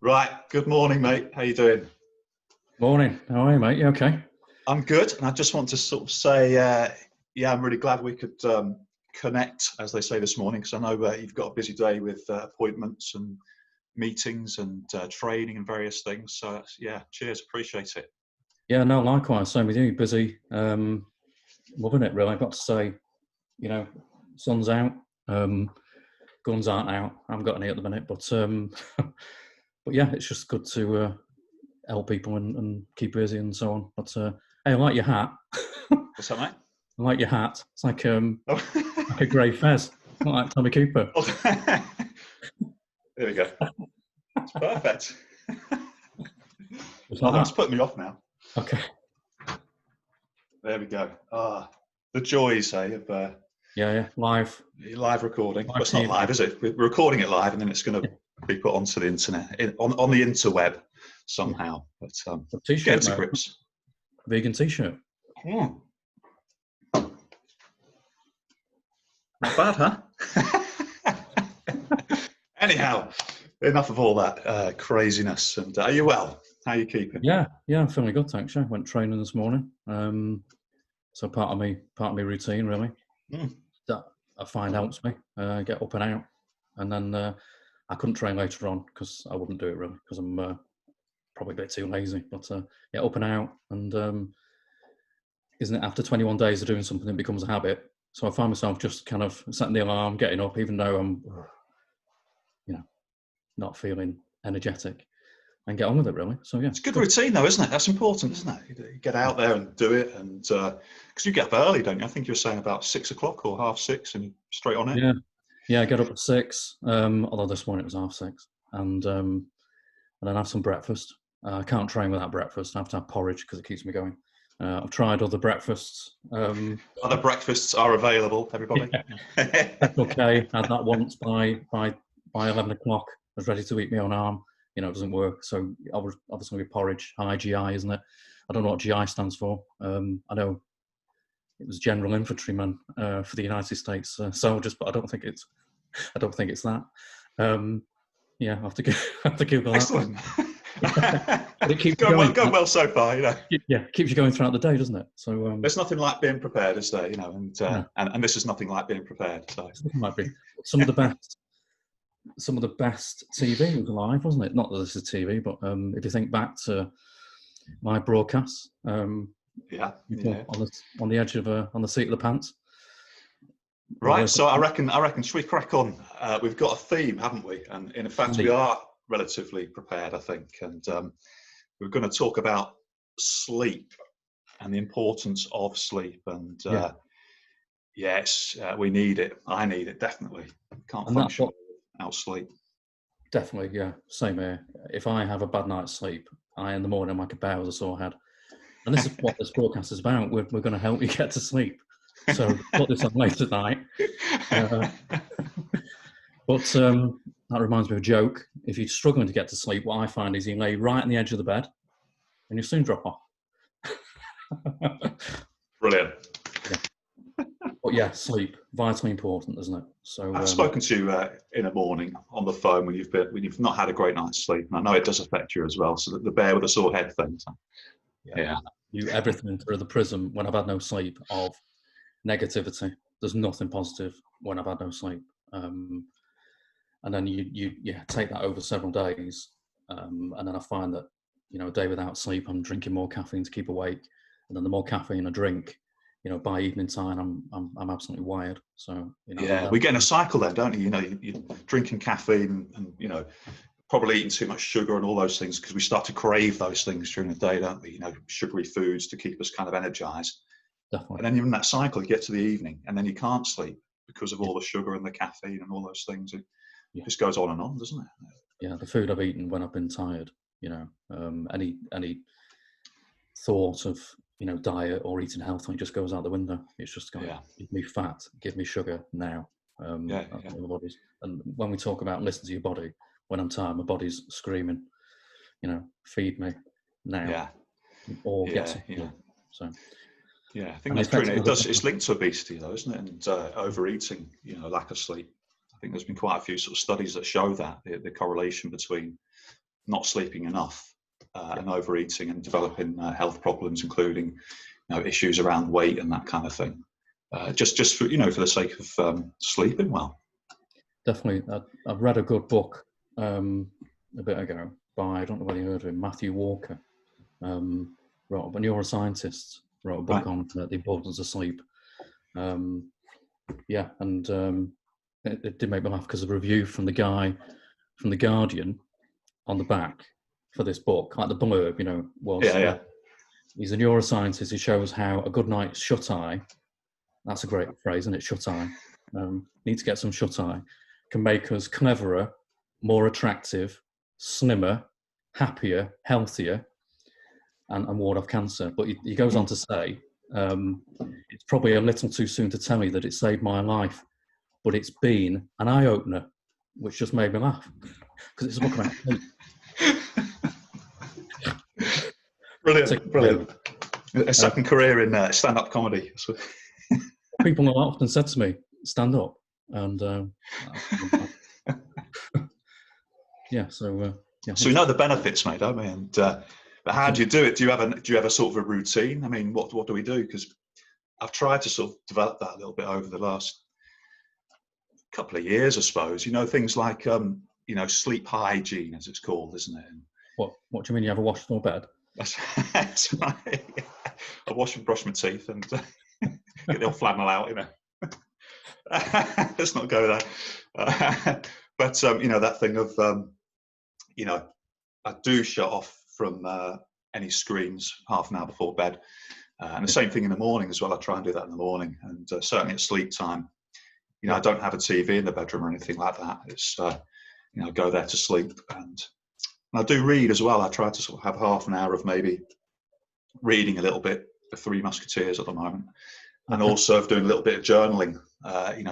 Right. Good morning, mate. How you doing? Morning. How are you, mate? You okay? I'm good, and I just want to sort of say, yeah, I'm really glad we could connect, as they say this morning, because I know you've got a busy day with appointments and meetings and training and various things. So yeah, cheers. Appreciate it. Yeah, no, likewise. Same with you. Busy. Loving it, really. I've got to say, sun's out. Guns aren't out. I haven't got any at the minute, but but yeah, it's just good to help people and keep busy and so on. But hey, I like your hat. What's that, mate? I like your hat. It's like Oh. like a grey fez, not like Tommy Cooper. There we go. It's perfect. It's like That's that. putting me off now. Okay. There we go. The joys, of Yeah, live recording. live But it's not TV. live, is it? We're recording it live, and then it's going to be put onto the internet, on the interweb somehow. But A get t-shirt, to mate. grips. Vegan t-shirt. Not bad, huh? Anyhow, enough of all that craziness. And are you well? How are you keeping? Yeah, I'm feeling good, thanks. I went training this morning. So part of my routine really that I find helps me get up and out, and then I couldn't train later on because I wouldn't do it really because I'm probably a bit too lazy. But yeah, up and out, and isn't it after 21 days of doing something it becomes a habit? So I find myself just kind of setting the alarm, getting up, even though I'm not feeling energetic, and get on with it really. So yeah, It's a good routine though, isn't it? That's important, isn't it? You get out there and do it, and because you get up early, don't you? I think you were saying about 6 o'clock or 6:30, and you're straight on it. Yeah, I get up at 6. Although this morning it was 6:30, and then have some breakfast. I can't train without breakfast. I have to have porridge because it keeps me going. I've tried other breakfasts. Other breakfasts are available, everybody. That's okay. I had that once by 11 o'clock. I was ready to eat my own arm. It doesn't work. So obviously with porridge, high GI, isn't it? I don't know what GI stands for. I know it was General Infantryman for the United States soldiers, but I don't think it's that. Yeah, I have to Google Excellent. that. But it keeps going well so far, Yeah, keeps you going throughout the day, doesn't it? So there's nothing like being prepared, is there? And this is nothing like being prepared. So it might be some of the best TV was live, wasn't it? Not that this is TV, but if you think back to my broadcasts, on the edge of on the seat of the pants. Right, so I reckon should we crack on? We've got a theme, haven't we? And in fact, we are relatively prepared, I think. And we're going to talk about sleep and the importance of sleep. And yes, we need it. I need it, definitely. Can't function without sleep. Definitely, yeah. Same here. If I have a bad night's sleep, in the morning I'm like a bear with a sore head. And this is what this broadcast is about. We're going to help you get to sleep. So put this on late at night. But that reminds me of a joke. If you're struggling to get to sleep, what I find is you lay right on the edge of the bed and you soon drop off. Brilliant. Yeah. But yeah, sleep, vitally important, isn't it? So I've spoken to you in the morning on the phone when you've not had a great night's sleep, and I know it does affect you as well. So the bear with a sore head thing. So, yeah. You everything through the prism when I've had no sleep of negativity. There's nothing positive when I've had no sleep. And then you take that over several days, and then I find that a day without sleep, I'm drinking more caffeine to keep awake, and then the more caffeine I drink, by evening time, I'm absolutely wired. So we get in a cycle then, don't you? You're drinking caffeine and probably eating too much sugar and all those things because we start to crave those things during the day, don't we? Sugary foods to keep us kind of energized. Definitely. And then you're in that cycle, you get to the evening, and then you can't sleep because of all the sugar and the caffeine and all those things. It just goes on and on, doesn't it? Yeah, the food I've eaten when I've been tired, any thought of diet or eating healthily just goes out the window. It's just going, give me fat, give me sugar now. Bodies. And when we talk about listen to your body, when I'm tired, my body's screaming, feed me now. Or get some. So. Yeah, I think that's true. It's linked to obesity, though, isn't it? And overeating, lack of sleep. I think there's been quite a few sort of studies that show that the correlation between not sleeping enough and overeating and developing health problems, including issues around weight and that kind of thing. Just for for the sake of sleeping well. Definitely, I've read a good book a bit ago by, I don't know whether you heard of him, Matthew Walker. Wrote a neuroscientist, wrote a book on the importance of sleep. It did make me laugh because the review from the guy from The Guardian on the back for this book, like the blurb, was he's a neuroscientist. He shows how a good night's shut eye, that's a great phrase, isn't it? Shut eye. Need to get some shut eye. Can make us cleverer, more attractive, slimmer, happier, healthier, and ward off cancer. But he goes on to say, it's probably a little too soon to tell you that it saved my life, but it's been an eye-opener, which just made me laugh, because it's a book about sleep. Brilliant. A second career in stand-up comedy. People have often said to me, stand up, and So we know the benefits, mate, don't we? And but how do you do it? Do you have a sort of a routine? I mean, what do we do? Because I've tried to sort of develop that a little bit over the last couple of years, I suppose. Things like sleep hygiene, as it's called, isn't it? What do you mean? You have a wash before bed? That's right. I wash and brush my teeth and get the old flannel out, Let's not go there. But that thing of I do shut off from any screens half an hour before bed, and the same thing in the morning as well. I try and do that in the morning, and certainly at sleep time. I don't have a TV in the bedroom or anything like that. It's I go there to sleep, and I do read as well. I try to sort of have half an hour of maybe reading a little bit, The Three Musketeers at the moment, and also of doing a little bit of journaling.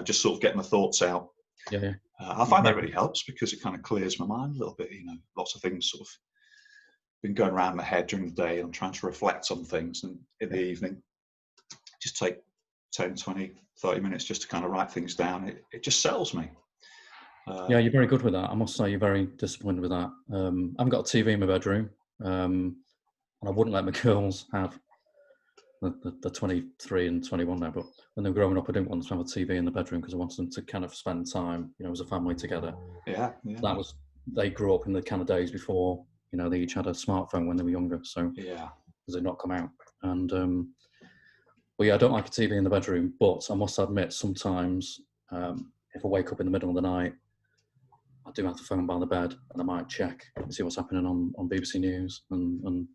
Just sort of getting my thoughts out. I find that really helps because it kind of clears my mind a little bit. Lots of things sort of been going around my head during the day. I'm trying to reflect on things, and in the evening, just take 10, 20, 30 minutes just to kind of write things down. It just settles me. You're very good with that. I must say you're very disciplined with that. I haven't got a TV in my bedroom, and I wouldn't let my girls have the 23 and 21 now, but when they were growing up, I didn't want them to have a TV in the bedroom because I wanted them to kind of spend time, as a family together. They grew up in the kind of days before, they each had a smartphone when they were younger, so because they'd not come out. And I don't like a TV in the bedroom, but I must admit sometimes if I wake up in the middle of the night, I do have the phone by the bed, and I might check and see what's happening on BBC News and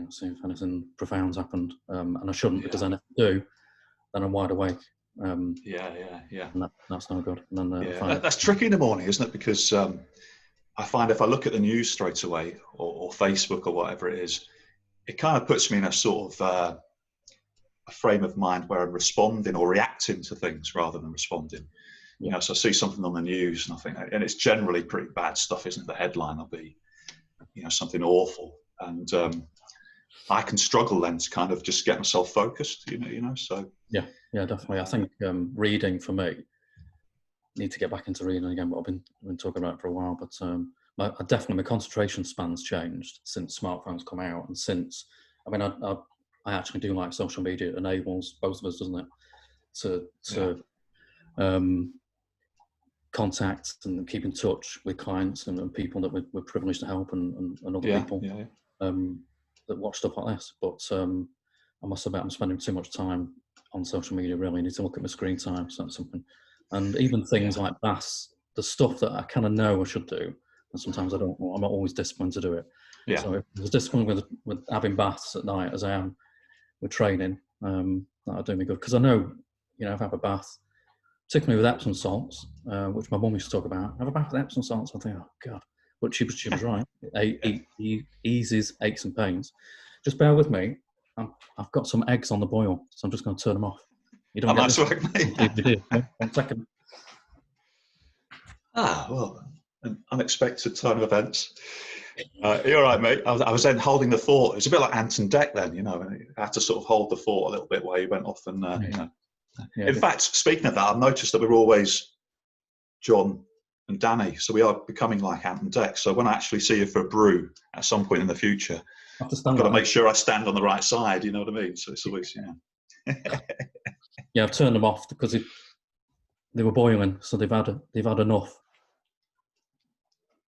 see if anything profound's happened. And I shouldn't, because then if I do, then I'm wide awake. And that's no good. And then, that's tricky in the morning, isn't it? Because I find if I look at the news straight away, or Facebook or whatever it is, it kind of puts me in a sort of a frame of mind where I'm responding or reacting to things rather than responding. So I see something on the news and I think, and it's generally pretty bad stuff, isn't it? The headline will be, something awful, and I can struggle then to kind of just get myself focused, So yeah, definitely. I think reading for me, need to get back into reading again. But I've been talking about it for a while. But my concentration span's changed since smartphones come out, and since I actually do like social media. It enables both of us, doesn't it, to contact and keep in touch with clients and people that we're privileged to help, and other people that watch stuff like this. But I must admit, I'm spending too much time on social media. Really need to look at my screen time. So that's something. And even things like baths, the stuff that I kind of know I should do, and sometimes I don't. I'm not always disciplined to do it. So if I was disciplined with having baths at night as I am with training, that'll do me good. Because I know, if I have a bath, particularly with Epsom salts, which my mum used to talk about. Have a bath with Epsom salts. I think, oh God, but she was right. It eases aches and pains. Just bear with me. I've got some eggs on the boil, so I'm just going to turn them off. You don't get nice work, mate. 1 second. Well, an unexpected turn of events. You're all right, mate. I was then holding the fort. It was a bit like Anton Deck then, I had to sort of hold the fort a little bit while he went off and, In fact, speaking of that, I've noticed that we're always, John and Danny. So we are becoming like Ant and Dec. So when I actually see you for a brew at some point in the future, I've got to make sure I stand on the right side. You know what I mean? So it's always, Yeah, I've turned them off because they were boiling, so they've had enough.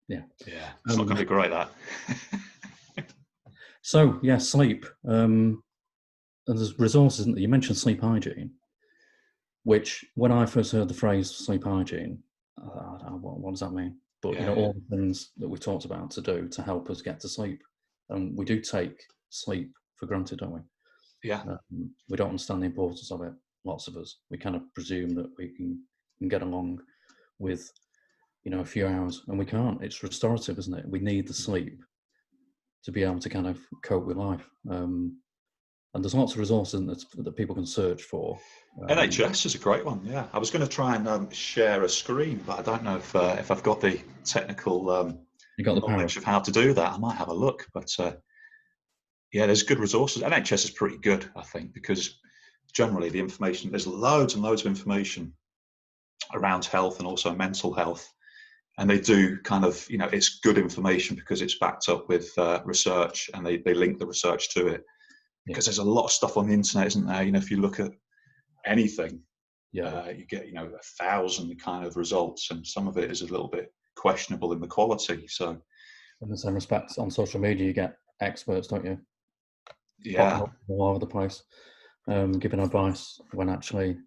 Yeah. Yeah, it's not going to be great, that. So, yeah, sleep. And there's resources, isn't there? You mentioned sleep hygiene, which when I first heard the phrase sleep hygiene, what does that mean? But, all the things that we talked about to do to help us get to sleep. And we do take sleep for granted, don't we? Yeah. We don't understand the importance of it, lots of us. We kind of presume that we can get along with, a few hours, and we can't. It's restorative, isn't it? We need the sleep to be able to kind of cope with life. And there's lots of resources that people can search for. NHS is a great one. Yeah, I was going to try and share a screen, but I don't know if I've got the technical knowledge of how to do that. I might have a look, but yeah, there's good resources. NHS is pretty good, I think, because generally the information, there's loads and loads of information around health and also mental health. And they do kind of, it's good information because it's backed up with research, and they link the research to it. Because there's a lot of stuff on the internet, isn't there? If you look at anything, you get, 1,000 kind of results, and some of it is a little bit questionable in the quality. So, in the same respect, on social media, you get experts, don't you? Yeah. All over the place, giving advice when actually,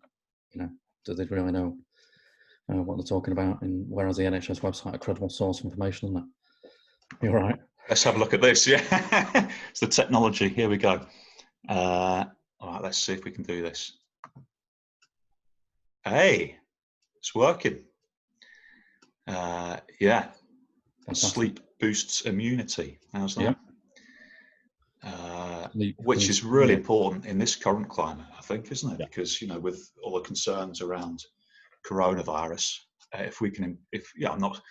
do they really know what they're talking about? And whereas the NHS website, a credible source of information, isn't it? You're right. Let's have a look at this. Yeah, it's the technology. Here we go. All right, let's see if we can do this. Hey, it's working. Yeah. Fantastic. Sleep boosts immunity. How's that? Which is really important in this current climate, I think, isn't it? Because with all the concerns around coronavirus, I'm not,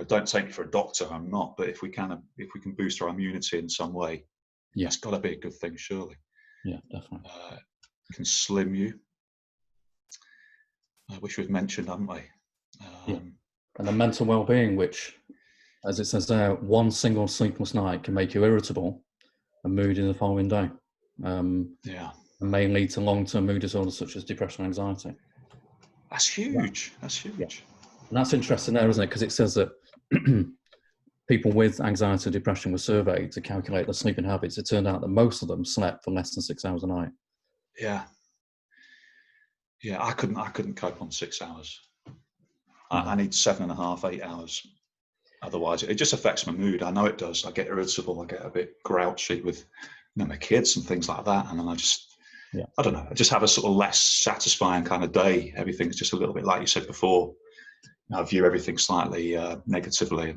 don't take me for a doctor, I'm not, but if we can boost our immunity in some way, it's got to be a good thing, surely. Yeah, definitely. Can slim you, which we've mentioned, haven't we? And the mental well-being, which, as it says there, one single sleepless night can make you irritable and moody the following day. And may lead to long-term mood disorders such as depression and anxiety. That's huge. That's huge. Yeah. And that's interesting there, isn't it? Because it says that people with anxiety and depression were surveyed to calculate their sleeping habits. It turned out that most of them slept for less than 6 hours a night. Yeah. Yeah, I couldn't cope on 6 hours. I need 7.5, 8 hours. Otherwise, it just affects my mood. I know it does. I get irritable. I get a bit grouchy with my kids and things like that. And then I don't know, I just have a sort of less satisfying kind of day. Everything's just a little bit, like you said before, I view everything slightly negatively.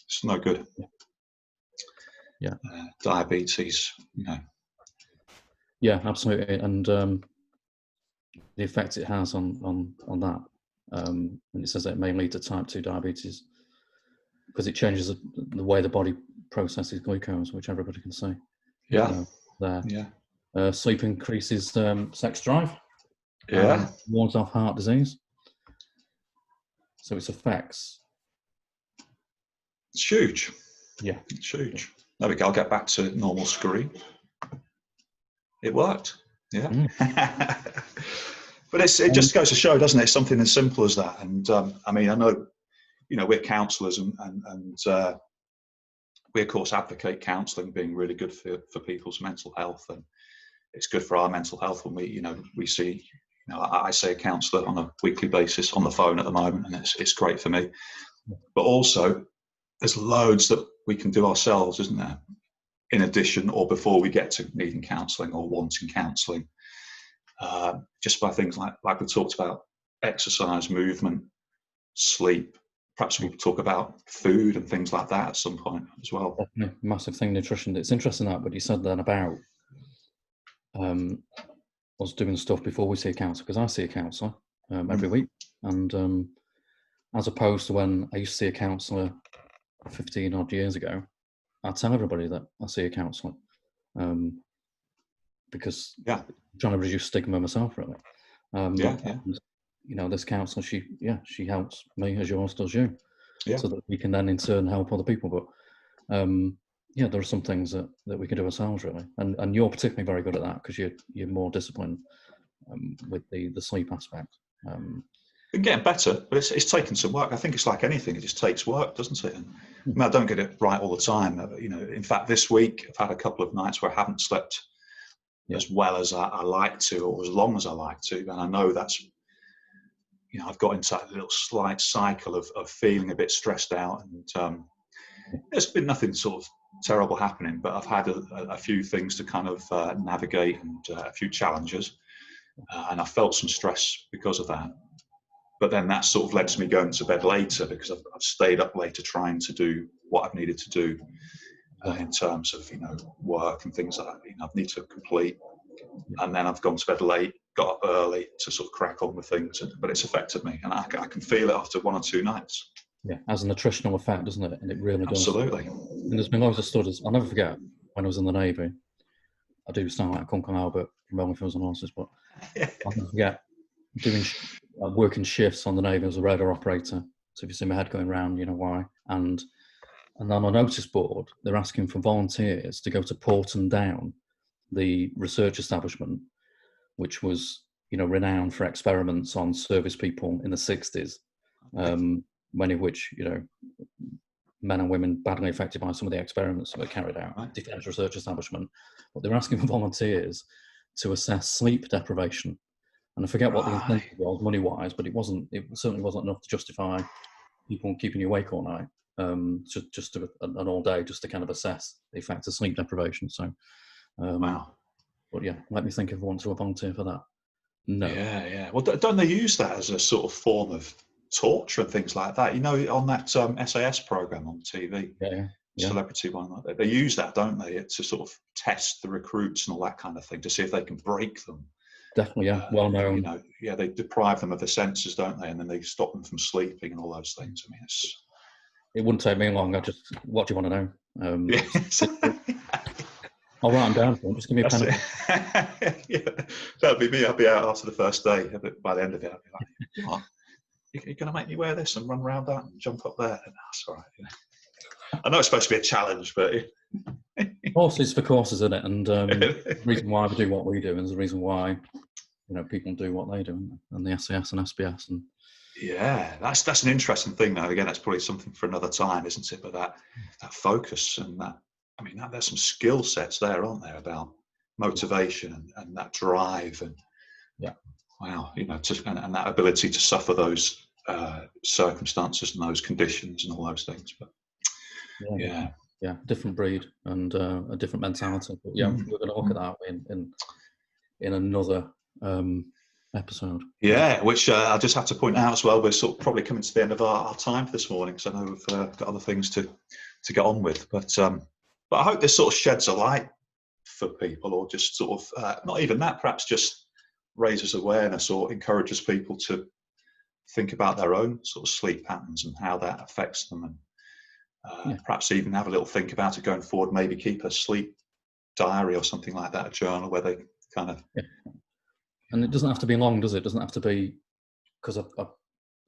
It's no good. Yeah. Diabetes, Yeah, absolutely. And the effect it has on that. And it says that it may lead to type 2 diabetes because it changes the way the body processes glucose, which everybody can see. Sleep increases sex drive. Wards off heart disease. So its effects. It's huge. Yeah. It's huge. There we go. I'll get back to normal screen. It worked. Yeah. But it just goes to show, doesn't it? It's something as simple as that. And I mean, I know, we're counsellors and we of course advocate counselling being really good for people's mental health, and it's good for our mental health when we see, I see a counsellor on a weekly basis on the phone at the moment, and it's great for me. But also, there's loads that we can do ourselves, isn't there? In addition, or before we get to needing counselling or wanting counselling, just by things like we talked about, exercise, movement, sleep. Perhaps we'll talk about food and things like that at some point as well. Definitely. Massive thing, nutrition. It's interesting that what you said then about us doing stuff before we see a counsellor, because I see a counsellor every week, and as opposed to when I used to see a counsellor 15 odd years ago, I tell everybody that I see a counsellor because I'm trying to reduce stigma myself, really. And, this counsellor, she helps me as yours does you. so that we can then in turn help other people. But yeah, there are some things that we can do ourselves really, and you're particularly very good at that because you're more disciplined with the sleep aspect. Been getting better, but it's taken some work. I think it's like anything; it just takes work, doesn't it? And I mean, I don't get it right all the time. You know, in fact, this week I've had a couple of nights where I haven't slept as well as I like to, or as long as I like to, and I know that's, you know, I've got into that little slight cycle of feeling a bit stressed out, and there's been nothing sort of terrible happening, but I've had a few things to kind of navigate, and a few challenges, and I felt some stress because of that. But then that sort of led to me going to bed later because I've stayed up later trying to do what I've needed to do in terms of, you know, work and things that I need to complete. And then I've gone to bed late, got up early to sort of crack on with things, but it's affected me, and I can feel it after 1 or 2 nights. Yeah, has an attritional effect, doesn't it? And it really does. Absolutely. And there's been loads of studies. I'll never forget when I was in the Navy. I do sound like Uncle Albert from Rolling Fields and Horses, but I'll never forget working shifts on the Navy as a radar operator. So if you see my head going round, you know why. And on a notice board, they're asking for volunteers to go to Porton Down, the research establishment, which was, you know, renowned for experiments on service people in the 60s, many of which, you know, men and women badly affected by some of the experiments that were carried out. Defence research establishment, but they're asking for volunteers to assess sleep deprivation. And I forget what the incentive was money-wise, but it certainly wasn't enough to justify people keeping you awake all night, just an all day, just to kind of assess the effect of sleep deprivation. So, wow. But yeah, let me think if I want to volunteer for that. No. Yeah. Well, don't they use that as a sort of form of torture and things like that? You know, on that SAS program on TV, celebrity one, they use that, don't they, to sort of test the recruits and all that kind of thing to see if they can break them. Definitely, yeah. Well known. You know, yeah, they deprive them of the senses, don't they? And then they stop them from sleeping and all those things. I mean, it wouldn't take me long. What do you want to know? Yes. I'll write them down for them. Just give me a pen. Yeah, that'd be me. I'd be out after the first day. But by the end of it, I'd be like, "What? You're going to make me wear this and run around that and jump up there?" And that's all right. You know. I know it's supposed to be a challenge, but horses for courses, isn't it? And the reason why we do what we do, and the reason why, you know, people do what they do, and the SAS and SBS. And yeah, that's an interesting thing. Though again, that's probably something for another time, isn't it? But that focus and that, I mean, there's some skill sets there, aren't there, about motivation and that drive and wow, you know, and that ability to suffer those circumstances and those conditions and all those things. But yeah, different breed and a different mentality. But yeah, we're going to look at that in another episode. Yeah, which I just have to point out as well, we're sort of probably coming to the end of our time for this morning, because I know we've got other things to get on with. But I hope this sort of sheds a light for people, or just sort of, not even that, perhaps just raises awareness or encourages people to think about their own sort of sleep patterns and how that affects them. And perhaps even have a little think about it going forward, maybe keep a sleep diary or something like that, a journal where they kind of... Yeah. And it doesn't have to be long, does it? It doesn't have to be, because I've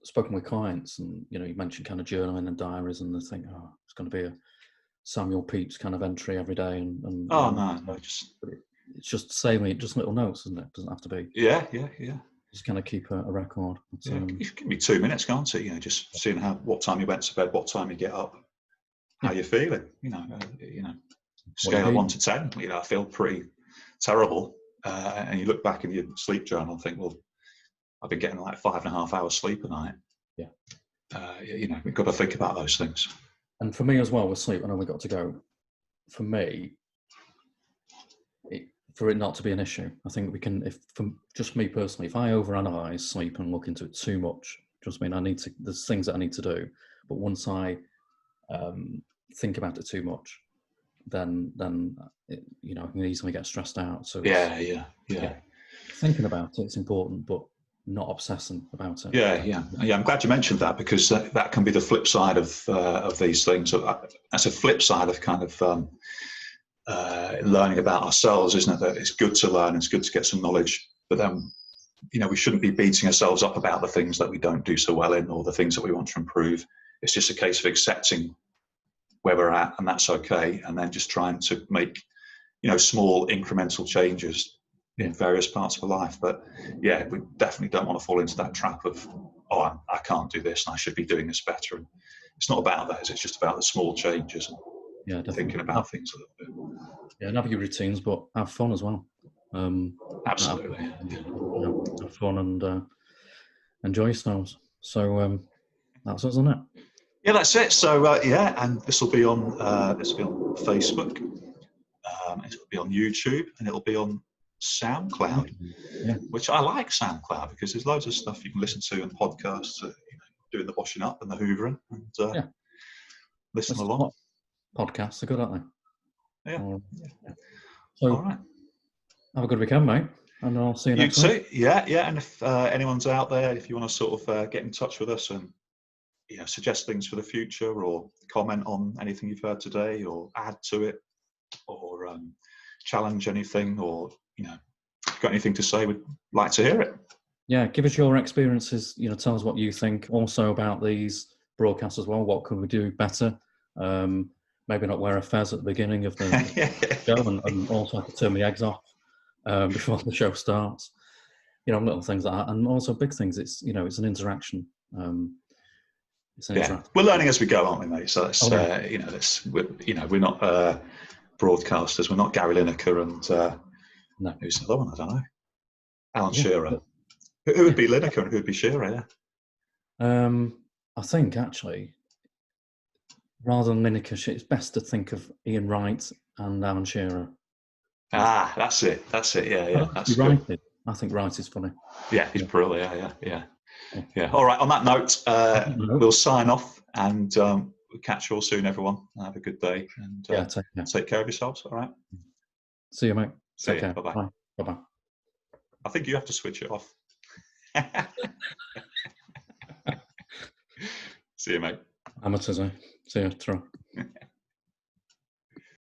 spoken with clients and, you know, you mentioned kind of journaling and diaries, and they think, oh, it's going to be a Samuel Pepys kind of entry every day. And no, it's just saving, just little notes, isn't it? It doesn't have to be. Yeah. Just kind of keep a record. It can be 2 minutes, can't it? You know, just seeing what time you went to bed, what time you get up, how you're feeling. You know, scale of 1 to 10. You know, I feel pretty terrible, and you look back in your sleep journal and think, well, I've been getting like 5.5 hours sleep a night. Yeah. You know, we've got to think about those things. And for me as well with sleep, I know we've got to go. For me, for it not to be an issue, I think we can, for just me personally, if I overanalyze sleep and look into it too much, just mean there's things that I need to do, but once I think about it too much, then you know, I can easily get stressed out. So yeah. Thinking about it's important, but not obsessing about it. Yeah. I'm glad you mentioned that, because that can be the flip side of these things. So that's a flip side of kind of learning about ourselves, isn't it? That it's good to learn, it's good to get some knowledge, but then, you know, we shouldn't be beating ourselves up about the things that we don't do so well in, or the things that we want to improve. it's just a case of accepting where we're at, and that's okay, and then just trying to make, you know, small incremental changes in various parts of our life. But yeah, we definitely don't want to fall into that trap of, oh, I can't do this and I should be doing this better. And it's not about that, it's just about the small changes and thinking about things a little bit. Yeah, have your routines, but have fun as well. Absolutely. Have fun and enjoy yourselves. So that's us, isn't it? Yeah, that's it. So yeah, and this will be on Facebook, it'll be on YouTube, and it'll be on SoundCloud. Yeah. Which I like SoundCloud because there's loads of stuff you can listen to and podcasts, you know, doing the washing up and the hoovering, and listen along. Podcasts are good, aren't they? Yeah. So, all right. Have a good weekend, mate, and I'll see you next week. Yeah. And if anyone's out there, if you want to sort of get in touch with us and, you know, suggest things for the future or comment on anything you've heard today or add to it or challenge anything, or, you know, if you've got anything to say, we'd like to hear it. Yeah, give us your experiences, you know, tell us what you think also about these broadcasts as well. What could we do better? Maybe not wear a fez at the beginning of the show and also have to turn the eggs off before the show starts. You know, little things like that. And also big things. It's, you know, it's an interaction. We're learning as we go, aren't we, mate? So that's, you know, we're not broadcasters. We're not Gary Lineker and no. Who's the other one? I don't know. Alan Shearer. Who would be Lineker and who would be Shearer? Yeah. I think actually, rather than Lineker, it's best to think of Ian Wright and Alan Shearer. Ah, that's it. Yeah. That's good. Wright, I think Wright is funny. Yeah, he's brilliant. Yeah. All right. On that note, we'll sign off, and we'll catch you all soon, everyone. Have a good day, and take care of yourselves. All right. See you, mate. Take care. Bye. Bye. I think you have to switch it off. See you, mate. Amateurs, eh? See you.